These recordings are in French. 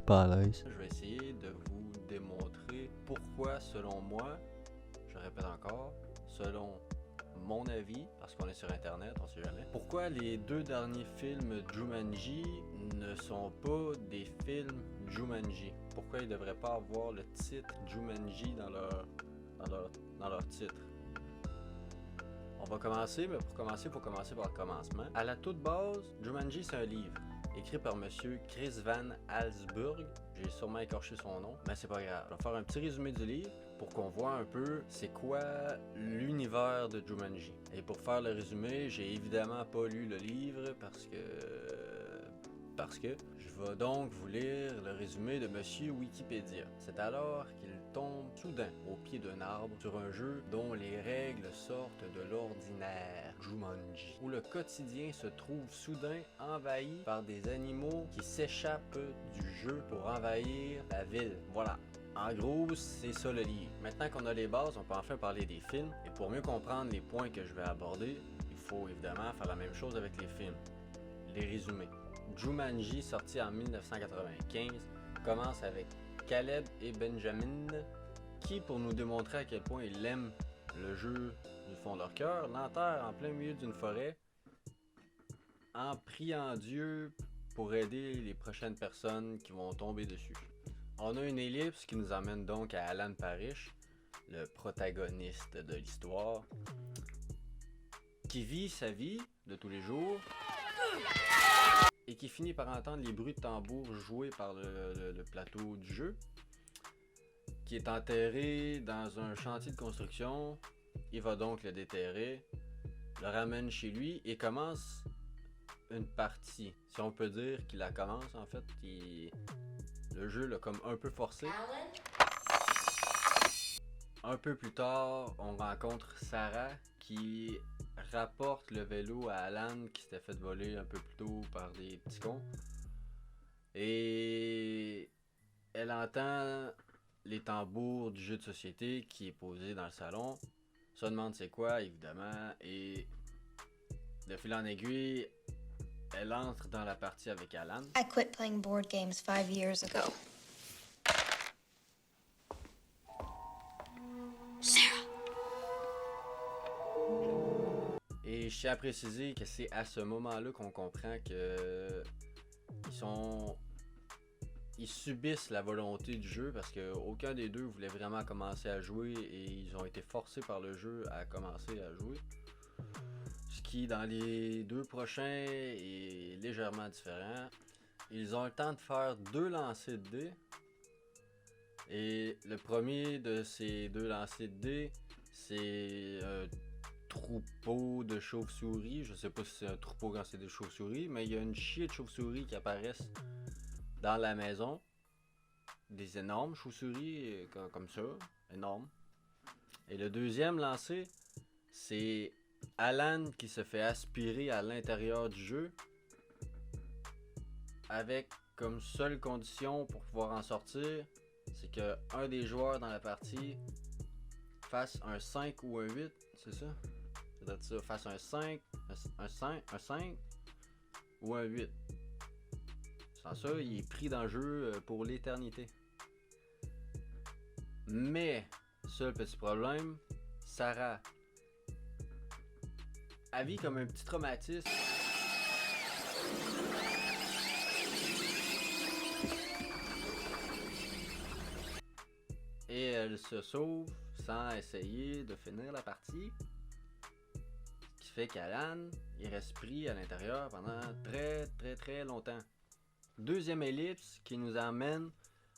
pas à l'aise. Je vais essayer de vous démontrer pourquoi, selon moi, je répète encore, selon mon avis, parce qu'on est sur internet, on sait jamais, pourquoi les deux derniers films Jumanji ne sont pas des films Jumanji. Pourquoi ils devraient pas avoir le titre Jumanji dans leur titre. On va commencer, mais pour commencer, il faut commencer par le commencement. À la toute base, Jumanji, c'est un livre écrit par monsieur Chris Van Allsburg. J'ai sûrement écorché son nom, mais c'est pas grave. Je vais faire un petit résumé du livre pour qu'on voit un peu c'est quoi l'univers de Jumanji. Et pour faire le résumé, j'ai évidemment pas lu le livre parce que je vais donc vous lire le résumé de monsieur Wikipédia. C'est alors qu'il tombe soudain au pied d'un arbre sur un jeu dont les règles sortent de l'ordinaire, Jumanji, où le quotidien se trouve soudain envahi par des animaux qui s'échappent du jeu pour envahir la ville. Voilà. En gros, c'est ça le livre. Maintenant qu'on a les bases, on peut enfin parler des films. Et pour mieux comprendre les points que je vais aborder, il faut évidemment faire la même chose avec les films. Les résumés. Jumanji, sorti en 1995, commence avec Caleb et Benjamin, qui, pour nous démontrer à quel point ils aiment le jeu du fond de leur cœur, l'enterrent en plein milieu d'une forêt en priant Dieu pour aider les prochaines personnes qui vont tomber dessus. On a une ellipse qui nous emmène donc à Alan Parrish, le protagoniste de l'histoire, qui vit sa vie de tous les jours et qui finit par entendre les bruits de tambour joués par le plateau du jeu, qui est enterré dans un chantier de construction. Il va donc le déterrer, le ramène chez lui et commence une partie. Si on peut dire qu'il la commence en fait, le jeu l'a comme un peu forcé. Un peu plus tard, on rencontre Sarah qui rapporte le vélo à Alan qui s'était fait voler un peu plus tôt par des petits cons. Et elle entend les tambours du jeu de société qui est posé dans le salon. Se demande c'est quoi évidemment et de fil en aiguille, elle entre dans la partie avec Alan. I quit playing board games 5 years ago. Sarah. Et je tiens à préciser que c'est à ce moment-là qu'on comprend que ils subissent la volonté du jeu parce que aucun des deux voulait vraiment commencer à jouer et ils ont été forcés par le jeu à commencer à jouer. Ce qui dans les deux prochains est légèrement différent. Ils ont le temps de faire 2 lancers de dés. Et le premier de ces 2 lancers de dés, c'est un troupeau de chauves-souris. Je sais pas si c'est un troupeau quand c'est des chauves-souris, mais il y a une chier de chauves-souris qui apparaissent dans la maison. Des énormes chauves-souris comme ça, énormes. Et le deuxième lancé, c'est Alan qui se fait aspirer à l'intérieur du jeu avec comme seule condition pour pouvoir en sortir, c'est que un des joueurs dans la partie fasse un 5 ou un 8, c'est ça? C'est ça, fasse un 5 ou un 8. Sans ça, il est pris dans le jeu pour l'éternité. Mais, seul petit problème, Sarah, elle vit comme un petit traumatisme. Et elle se sauve sans essayer de finir la partie. Ce qui fait qu'Alan, il reste pris à l'intérieur pendant très longtemps. Deuxième ellipse qui nous emmène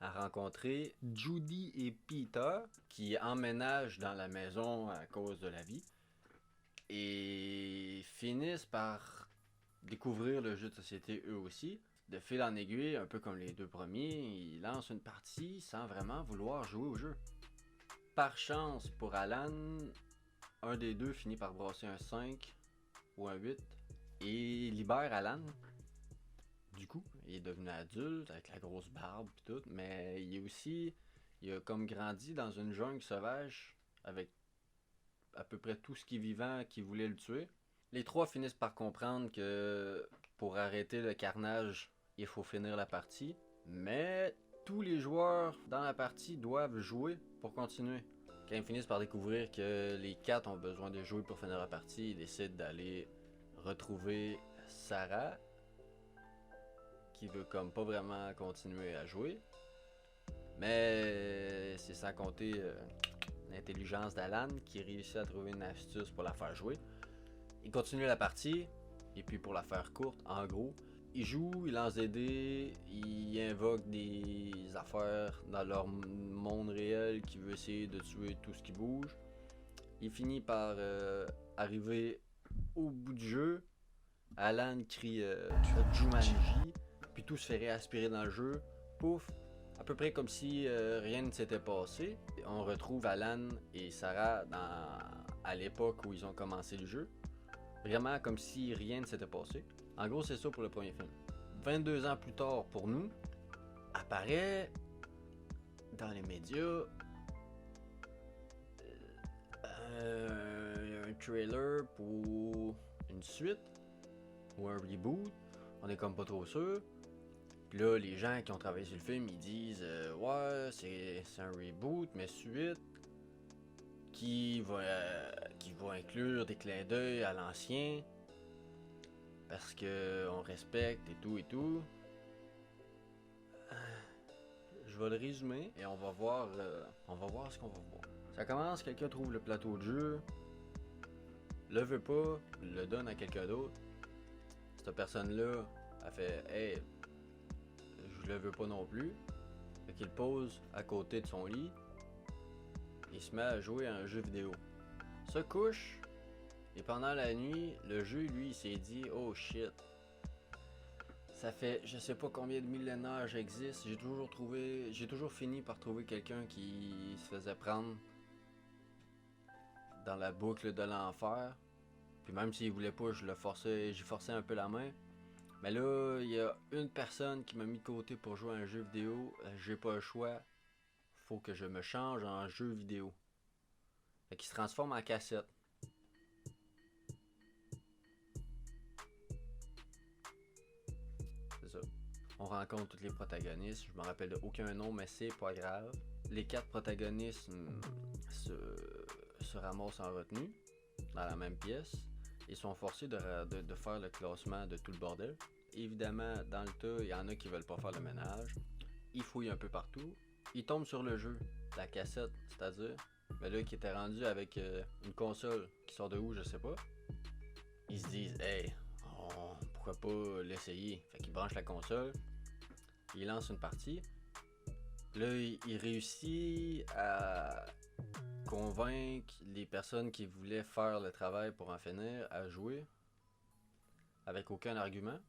à rencontrer Judy et Peter qui emménagent dans la maison à cause de la vie et finissent par découvrir le jeu de société eux aussi. De fil en aiguille, un peu comme les deux premiers, ils lancent une partie sans vraiment vouloir jouer au jeu. Par chance pour Alan, un des deux finit par brasser un 5 ou un 8 et libère Alan. Du coup, il est devenu adulte avec la grosse barbe et tout, mais il a comme grandi dans une jungle sauvage avec à peu près tout ce qui est vivant qui voulait le tuer. Les trois finissent par comprendre que pour arrêter le carnage, il faut finir la partie, Mais tous les joueurs dans la partie doivent jouer pour continuer. Quand ils finissent par découvrir que les 4 ont besoin de jouer pour finir la partie, ils décident d'aller retrouver Sarah, qui veut comme pas vraiment continuer à jouer. Mais c'est sans compter l'intelligence d'Alan qui réussit à trouver une astuce pour la faire jouer. Il continue la partie, et puis pour la faire courte, en gros, il joue, il lance des dés, il invoque des affaires dans leur monde réel qui veut essayer de tuer tout ce qui bouge. Il finit par arriver au bout du jeu. Alan crie Jumanji, puis tout se fait réaspirer dans le jeu. Pouf, à peu près comme si rien ne s'était passé. On retrouve Alan et Sarah à l'époque où ils ont commencé le jeu. Vraiment comme si rien ne s'était passé. En gros, c'est ça pour le premier film. 22 ans plus tard pour nous, apparaît dans les médias un trailer pour une suite ou un reboot. On est comme pas trop sûr. Puis là, les gens qui ont travaillé sur le film, ils disent ouais, c'est un reboot, mais suite qui va inclure des clins d'œil à l'ancien. Parce que on respecte et tout et tout. Je vais le résumer et on va voir ce qu'on va voir. Ça commence, quelqu'un trouve le plateau de jeu, le veut pas, le donne à quelqu'un d'autre. Cette personne-là a fait hey, je le veux pas non plus. Fait qu'il pose à côté de son lit. Il se met à jouer à un jeu vidéo. Se couche. Et pendant la nuit, le jeu, lui, il s'est dit « Oh shit, ça fait je sais pas combien de millénaires j'existe, j'ai toujours fini par trouver quelqu'un qui se faisait prendre dans la boucle de l'enfer. Puis même s'il voulait pas, j'y forçais un peu la main. Mais là, il y a une personne qui m'a mis de côté pour jouer à un jeu vidéo, j'ai pas le choix, faut que je me change en jeu vidéo. » Fait qu'il se transforme en cassette. On rencontre tous les protagonistes, je me rappelle de aucun nom, mais c'est pas grave. Les 4 protagonistes se ramassent en retenue, dans la même pièce, et sont forcés de faire le classement de tout le bordel. Évidemment, dans le tas, il y en a qui veulent pas faire le ménage. Ils fouillent un peu partout. Ils tombent sur le jeu, la cassette, c'est-à-dire, mais là, qui était rendu avec une console qui sort de où, je sais pas. Ils se disent, hey, pourquoi pas l'essayer? Fait qu'il branche la console, il lance une partie. Là, il réussit à convaincre les personnes qui voulaient faire le travail pour en finir à jouer avec aucun argument.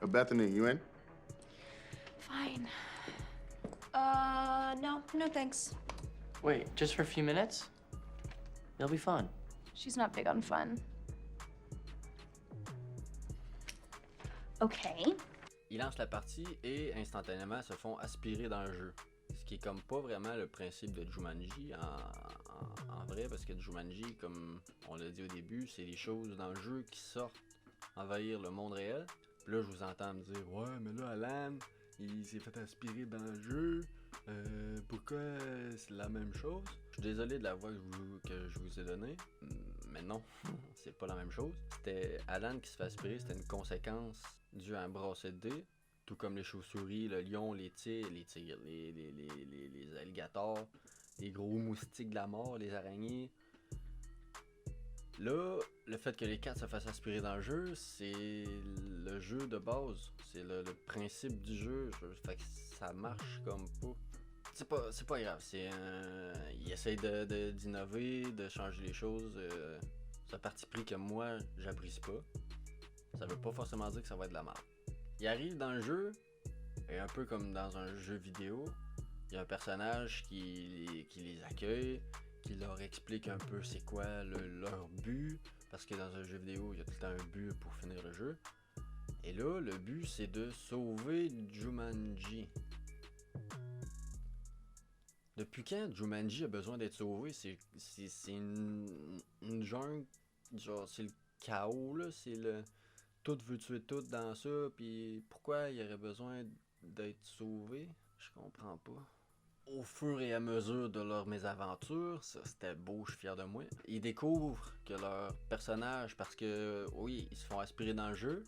Bethany, you in? Fine. No thanks. Wait, just for a few minutes? It'll be fun. She's not big on fun. Okay. Ils lancent la partie et instantanément se font aspirer dans le jeu. Ce qui est comme pas vraiment le principe de Jumanji en vrai, parce que Jumanji, comme on l'a dit au début, c'est les choses dans le jeu qui sortent envahir le monde réel. Puis là, je vous entends me dire ouais, mais là, Alan, il s'est fait aspirer dans le jeu. Pourquoi c'est la même chose? Je suis désolé de la voix que je vous ai donnée, mais non, c'est pas la même chose. C'était Alan qui se fait aspirer, c'était une conséquence due à un brasset de dés, tout comme les chauves-souris, le lion, les tigres, les alligators, les gros moustiques de la mort, les araignées. Là, le fait que les 4 se fassent aspirer dans le jeu, c'est le jeu de base, c'est le principe du jeu, fait que ça marche comme pas. C'est pas grave, il essaye d'innover, de changer les choses. C'est un parti pris que moi, j'apprécie pas. Ça veut pas forcément dire que ça va être de la merde. Il arrive dans le jeu, et un peu comme dans un jeu vidéo, il y a un personnage qui les accueille, qui leur explique un peu c'est quoi leur but, parce que dans un jeu vidéo, il y a tout le temps un but pour finir le jeu. Et là, le but, c'est de sauver Jumanji. Depuis quand Jumanji a besoin d'être sauvé? C'est une jungle, genre c'est le chaos là, c'est le tout veut tuer tout dans ça, puis pourquoi il y aurait besoin d'être sauvés? Je comprends pas. Au fur et à mesure de leur mésaventure, ça c'était beau, je suis fier de moi, ils découvrent que leur personnage, parce que oui, ils se font aspirer dans le jeu,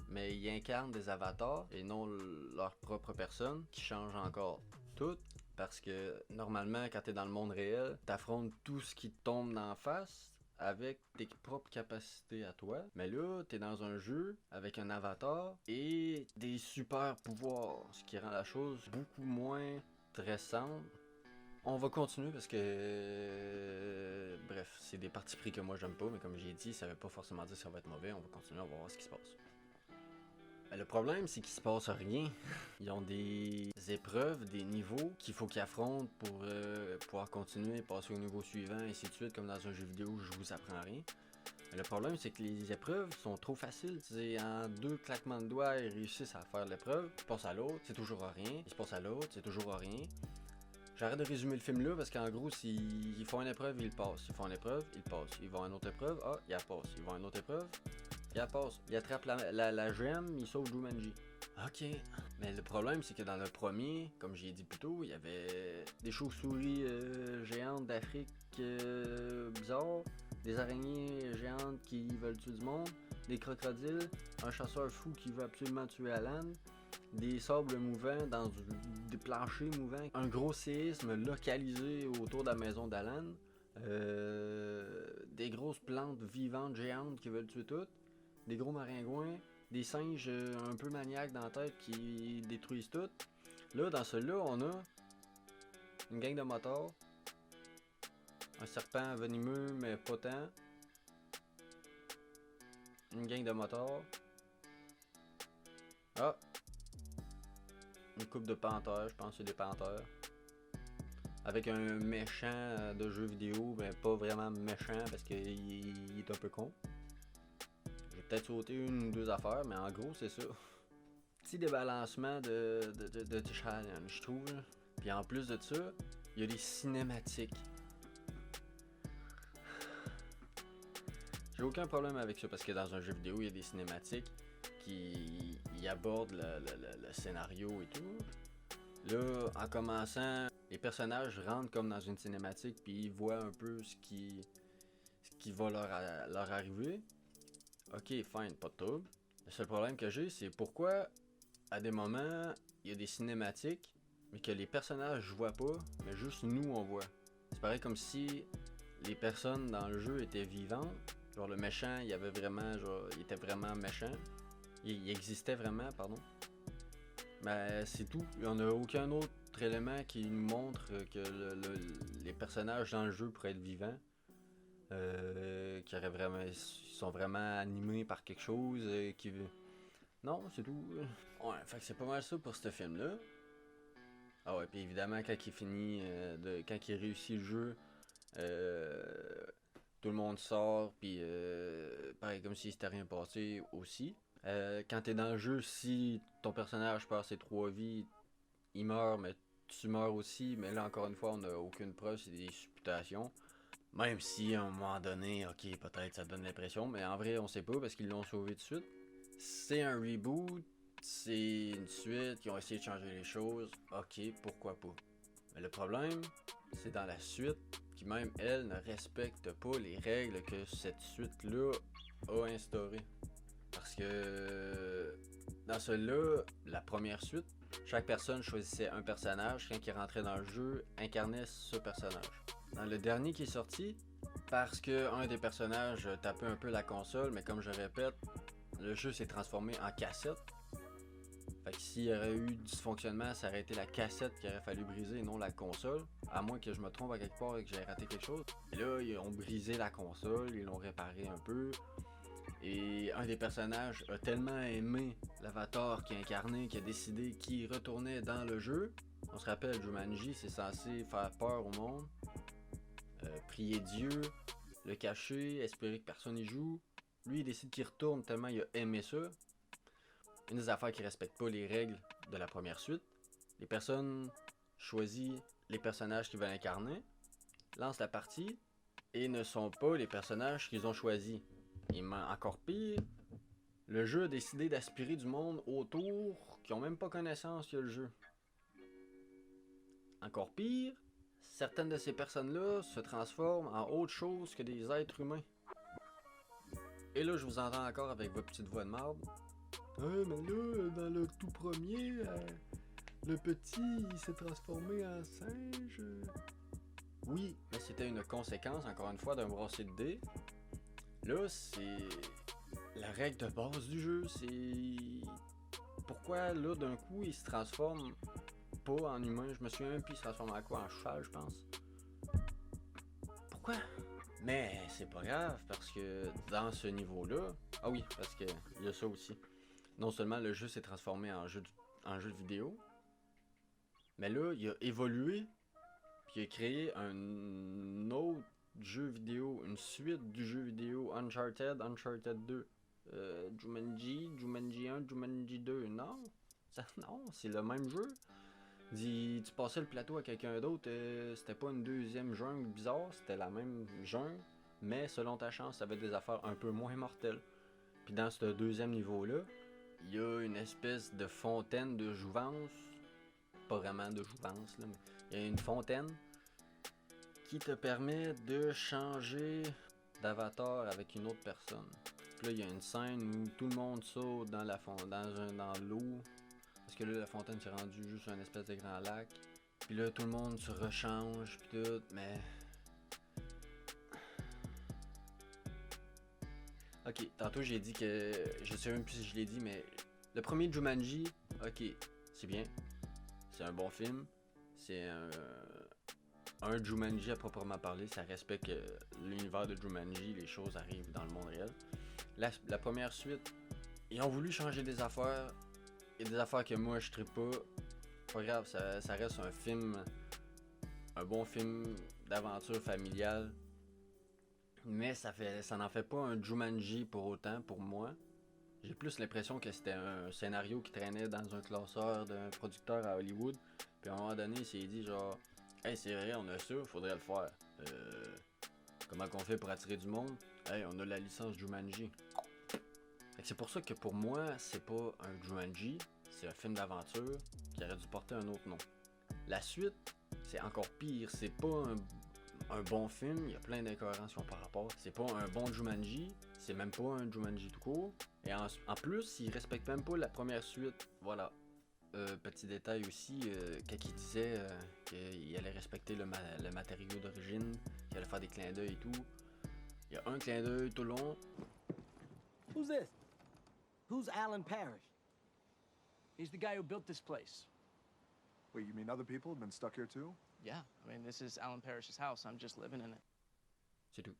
mais ils incarnent des avatars et non leur propre personne, qui change encore tout. Parce que normalement, quand t'es dans le monde réel, t'affrontes tout ce qui te tombe d'en face avec tes propres capacités à toi. Mais là, t'es dans un jeu avec un avatar et des super pouvoirs, ce qui rend la chose beaucoup moins stressante. On va continuer parce que... bref, c'est des parties pris que moi j'aime pas, mais comme j'ai dit, ça veut pas forcément dire que ça va être mauvais. On va continuer, on va voir ce qui se passe. Ben, le problème, c'est qu'il se passe rien. Ils ont des épreuves, des niveaux qu'il faut qu'ils affrontent pour pouvoir continuer, passer au niveau suivant, et ainsi de suite, comme dans un jeu vidéo où je vous apprends rien. Mais le problème, c'est que les épreuves sont trop faciles. C'est en 2 claquements de doigts, ils réussissent à faire l'épreuve, ils passent à l'autre, c'est toujours rien. Ils se passent à l'autre, c'est toujours rien. J'arrête de résumer le film là parce qu'en gros, s'ils font une épreuve, ils le passent. Ils font une épreuve, ils le passent. Ils vont à une autre épreuve, ah, ils la passent. Ils vont à une autre épreuve, il la passe. Il attrape la gemme, il sauve Jumanji. Ok. Mais le problème, c'est que dans le premier, comme j'ai dit plus tôt, il y avait des chauves-souris géantes d'Afrique bizarres, des araignées géantes qui veulent tuer du monde, des crocodiles, un chasseur fou qui veut absolument tuer Alan, des sables mouvants dans des planchers mouvants, un gros séisme localisé autour de la maison d'Alan, des grosses plantes vivantes géantes qui veulent tuer toutes, des gros maringouins, des singes un peu maniaques dans la tête qui détruisent tout. Là, dans celui-là, on a une gang de motards, un serpent venimeux mais pas tant, une gang de motards, ah, une couple de panthères, je pense que c'est des panthères, avec un méchant de jeu vidéo, mais pas vraiment méchant parce qu'il est un peu con. J'ai peut-être sauté une ou deux affaires, mais en gros, c'est ça. Petit débalancement de challenge, je trouve. Puis en plus de ça, il y a des cinématiques. J'ai aucun problème avec ça parce que dans un jeu vidéo, il y a des cinématiques qui abordent le scénario et tout. Là, en commençant, les personnages rentrent comme dans une cinématique puis ils voient un peu ce qui va leur arriver. Ok, fine, pas de trouble. Le seul problème que j'ai, c'est pourquoi à des moments, il y a des cinématiques, mais que les personnages voient pas, mais juste nous on voit. C'est pareil comme si les personnes dans le jeu étaient vivantes. Genre le méchant, il était vraiment méchant. Il existait vraiment, pardon. Mais c'est tout. Il n'y a aucun autre élément qui nous montre que les personnages dans le jeu pourraient être vivants. Ils sont vraiment animés par quelque chose Non, c'est tout. Ouais, fait que c'est pas mal ça pour ce film-là. Ah ouais, puis évidemment, quand il finit, quand il réussit le jeu, tout le monde sort, puis pareil, comme si c'était rien passé aussi. Quand t'es dans le jeu, si ton personnage perd ses 3 vies, il meurt, mais tu meurs aussi. Mais là, encore une fois, on n'a aucune preuve, c'est des supputations. Même si, à un moment donné, ok, peut-être ça donne l'impression, mais en vrai, on sait pas parce qu'ils l'ont sauvé tout de suite. C'est un reboot, c'est une suite, qui ont essayé de changer les choses, ok, pourquoi pas. Mais le problème, c'est dans la suite, qui même elle ne respecte pas les règles que cette suite-là a instaurées. Parce que dans celui-là, la première suite, chaque personne choisissait un personnage, quand il rentrait dans le jeu, incarnait ce personnage. Dans le dernier qui est sorti, parce que un des personnages tapait un peu la console, mais comme je répète, le jeu s'est transformé en cassette. Fait que s'il y aurait eu dysfonctionnement, ça aurait été la cassette qu'il aurait fallu briser et non la console. À moins que je me trompe à quelque part et que j'ai raté quelque chose. Et là, ils ont brisé la console, ils l'ont réparé un peu. Et un des personnages a tellement aimé l'avatar qui incarnait qu'il a décidé qu'il retournait dans le jeu. On se rappelle, Jumanji, c'est censé faire peur au monde. Prier Dieu, le cacher, espérer que personne n'y joue. Lui, il décide qu'il retourne tellement il a aimé ça. Une des affaires qui respecte pas les règles de la première suite. Les personnes choisissent les personnages qu'ils veulent incarner, lancent la partie, et ne sont pas les personnages qu'ils ont choisis. Et encore pire, Le jeu a décidé d'aspirer du monde autour qui ont même pas connaissance que le jeu. Encore pire, certaines de ces personnes-là se transforment en autre chose que des êtres humains. Et là, je vous entends encore avec votre petite voix de marde. Mais là, dans le tout premier, le petit, il s'est transformé en singe. Oui, mais c'était une conséquence, encore une fois, d'un brassé de dés. Là, c'est la règle de base du jeu, c'est... Pourquoi, là, d'un coup, il se transforme pas en humain? Je me souviens même plus, il se transforme en quoi? En cheval, je pense. Pourquoi? Mais c'est pas grave, parce que dans ce niveau-là... Ah oui, parce que il y a ça aussi. Non seulement le jeu s'est transformé en jeu de vidéo, mais là, il a évolué, puis il a créé un autre jeu vidéo, une suite du jeu vidéo Uncharted 2. Jumanji 1, Jumanji 2, non, non, c'est le même jeu. Tu passais le plateau à quelqu'un d'autre, c'était pas une deuxième jungle bizarre, c'était la même jungle, mais selon ta chance, ça avait des affaires un peu moins mortelles. Puis dans ce deuxième niveau-là, il y a une espèce de fontaine de jouvence, pas vraiment de jouvence, là, mais il y a une fontaine qui te permet de changer d'avatar avec une autre personne. Puis là, il y a une scène où tout le monde saute dans l'eau. Parce que là, la fontaine s'est rendue juste un espèce de grand lac. Puis là, tout le monde se rechange, puis tout, mais... Ok, tantôt j'ai dit que... Je sais même plus si je l'ai dit, mais... Le premier Jumanji, ok, c'est bien. C'est un bon film. C'est un Jumanji à proprement parler. Ça respecte l'univers de Jumanji. Les choses arrivent dans le monde réel. La première suite, ils ont voulu changer des affaires. Il y a des affaires que moi je trippe pas. Pas grave, ça reste un film. Un bon film d'aventure familiale. Mais ça n'en fait pas un Jumanji pour autant, pour moi. J'ai plus l'impression que c'était un scénario qui traînait dans un classeur d'un producteur à Hollywood. Puis à un moment donné, il s'est dit genre, hey, c'est vrai, on a ça, faudrait le faire. Comment qu'on fait pour attirer du monde? Hey, on a la licence Jumanji. Fait que c'est pour ça que pour moi, c'est pas un Jumanji, c'est un film d'aventure qui aurait dû porter un autre nom. La suite, c'est encore pire, c'est pas un bon film, il y a plein d'incohérences par rapport. C'est pas un bon Jumanji, c'est même pas un Jumanji tout court. Et en plus, il respecte même pas la première suite. Voilà. Petit détail aussi, quand il disait qu'il allait respecter le matériau d'origine, qu'il allait faire des clins d'œil et tout. Il y a un clin d'œil tout le long. Who's this? Who's Alan Parrish? He's the guy who built this place. Wait, you mean other people have been stuck here too? Yeah, I mean, this is Alan Parrish's house. I'm just living in it. C'est tout.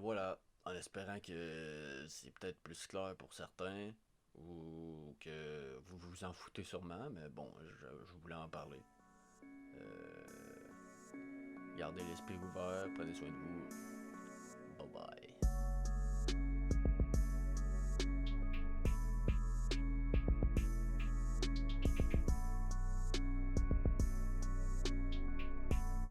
Voilà, en espérant que c'est peut-être plus clair pour certains, ou que vous vous en foutez sûrement, mais bon, je voulais en parler. Gardez l'esprit ouvert, prenez soin de vous. Bye bye.